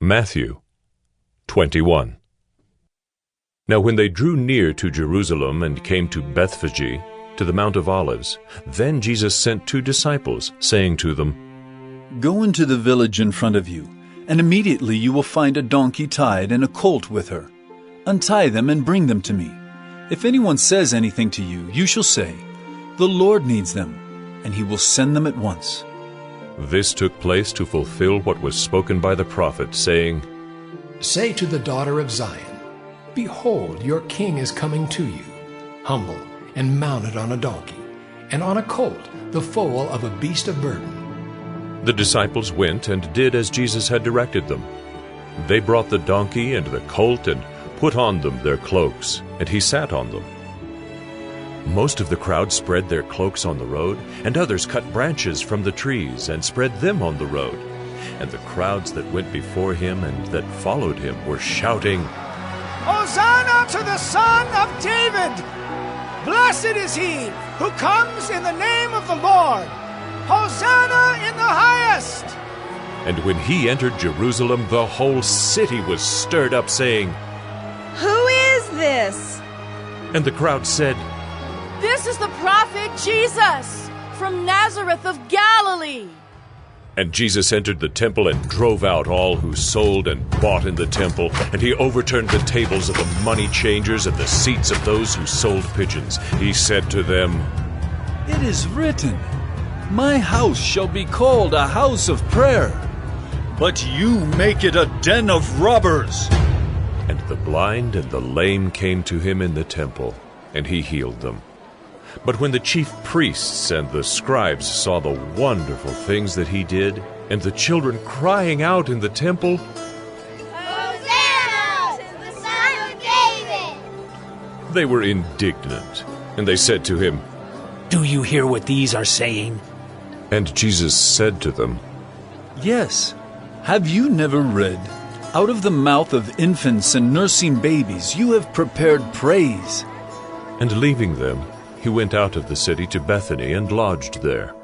Matthew 21. Now when they drew near to Jerusalem and came to Bethphage, to the Mount of Olives, then Jesus sent 2 disciples, saying to them, Go into the village in front of you, and immediately you will find a donkey tied and a colt with her. Untie them and bring them to me. If anyone says anything to you, you shall say, The Lord needs them, and he will send them at once. This took place to fulfill what was spoken by the prophet, saying, Say to the daughter of Zion, Behold, your king is coming to you, humble and mounted on a donkey, and on a colt, the foal of a beast of burden. The disciples went and did as Jesus had directed them. They brought the donkey and the colt and put on them their cloaks, and he sat on them. Most of the crowd spread their cloaks on the road, and others cut branches from the trees and spread them on the road. And the crowds that went before him and that followed him were shouting, Hosanna to the Son of David! Blessed is he who comes in the name of the Lord! Hosanna in the highest! And when he entered Jerusalem, the whole city was stirred up, saying, Who is this? And the crowd said, This is the prophet Jesus from Nazareth of Galilee. And Jesus entered the temple and drove out all who sold and bought in the temple, and he overturned the tables of the money changers and the seats of those who sold pigeons. He said to them, It is written, My house shall be called a house of prayer, but you make it a den of robbers. And the blind and the lame came to him in the temple, and he healed them. But when the chief priests and the scribes saw the wonderful things that he did, and the children crying out in the temple, Hosanna to the Son of David! They were indignant, and they said to him, Do you hear what these are saying? And Jesus said to them, Yes. Have you never read, Out of the mouth of infants and nursing babies you have prepared praise? And leaving them, he went out of the city to Bethany and lodged there.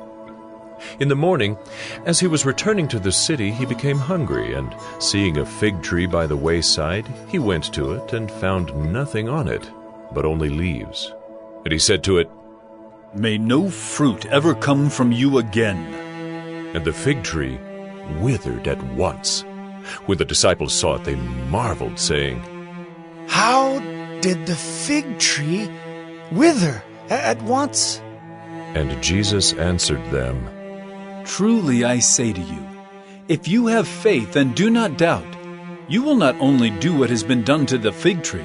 In the morning, as he was returning to the city, he became hungry, and seeing a fig tree by the wayside, he went to it and found nothing on it, but only leaves. And he said to it, May no fruit ever come from you again. And the fig tree withered at once. When the disciples saw it, they marveled, saying, How did the fig tree wither at once? And Jesus answered them, Truly I say to you, if you have faith and do not doubt, you will not only do what has been done to the fig tree,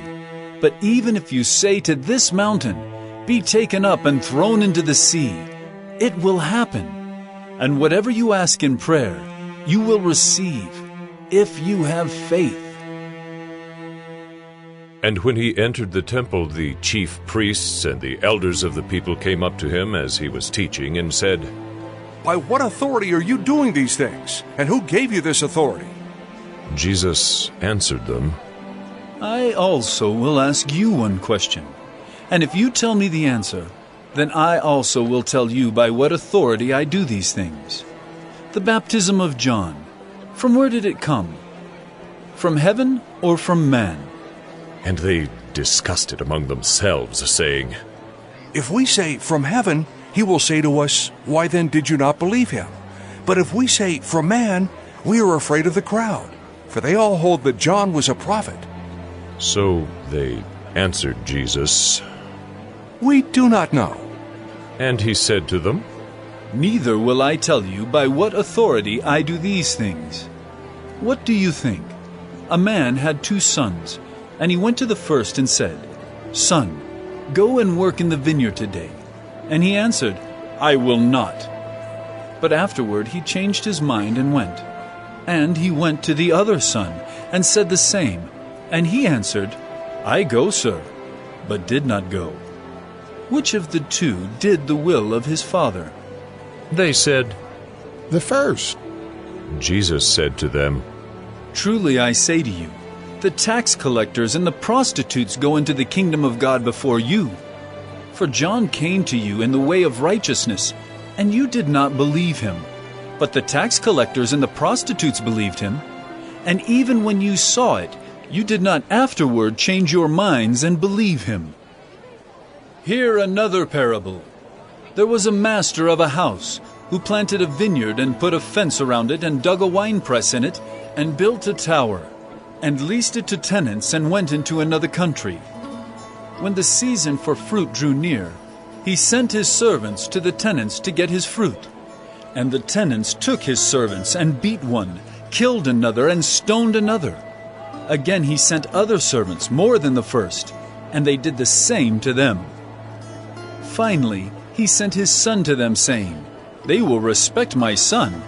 but even if you say to this mountain, Be taken up and thrown into the sea, it will happen. And whatever you ask in prayer, you will receive, if you have faith. And when he entered the temple, the chief priests and the elders of the people came up to him as he was teaching and said, By what authority are you doing these things? And who gave you this authority? Jesus answered them, I also will ask you one question, and if you tell me the answer, then I also will tell you by what authority I do these things. The baptism of John, from where did it come? From heaven or from man? And they discussed it among themselves, saying, If we say, From heaven, he will say to us, Why then did you not believe him? But if we say, From man, we are afraid of the crowd, for they all hold that John was a prophet. So they answered Jesus, We do not know. And he said to them, Neither will I tell you by what authority I do these things. What do you think? A man had 2 sons, and he went to the first and said, Son, go and work in the vineyard today. And he answered, I will not. But afterward he changed his mind and went. And he went to the other son, and said the same. And he answered, I go, sir, but did not go. Which of the 2 did the will of his father? They said, The first. Jesus said to them, Truly I say to you, the tax collectors and the prostitutes go into the kingdom of God before you. For John came to you in the way of righteousness, and you did not believe him. But the tax collectors and the prostitutes believed him. And even when you saw it, you did not afterward change your minds and believe him. Hear another parable. There was a master of a house who planted a vineyard and put a fence around it and dug a winepress in it and built a tower and leased it to tenants and went into another country. When the season for fruit drew near, he sent his servants to the tenants to get his fruit. And the tenants took his servants and beat one, killed another, and stoned another. Again he sent other servants, more than the first, and they did the same to them. Finally, he sent his son to them, saying, "They will respect my son."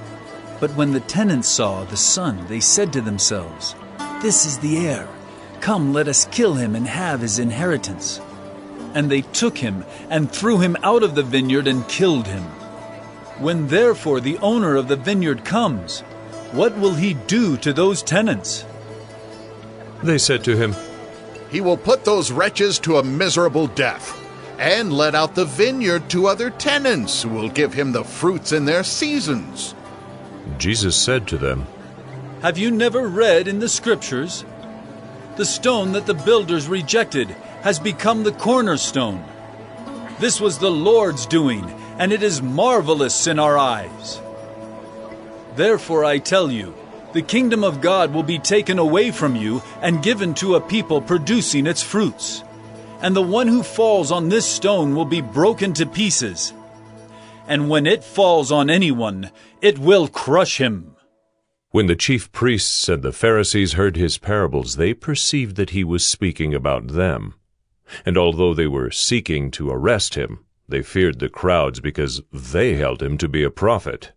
But when the tenants saw the son, they said to themselves, "This is the heir. Come, let us kill him and have his inheritance." And they took him and threw him out of the vineyard and killed him. When therefore the owner of the vineyard comes, what will he do to those tenants? They said to him, He will put those wretches to a miserable death, and let out the vineyard to other tenants who will give him the fruits in their seasons. Jesus said to them, Have you never read in the Scriptures? The stone that the builders rejected has become the cornerstone. This was the Lord's doing, and it is marvelous in our eyes. Therefore I tell you, the kingdom of God will be taken away from you and given to a people producing its fruits. And the one who falls on this stone will be broken to pieces. And when it falls on anyone, it will crush him. When the chief priests and the Pharisees heard his parables, they perceived that he was speaking about them. And although they were seeking to arrest him, they feared the crowds because they held him to be a prophet.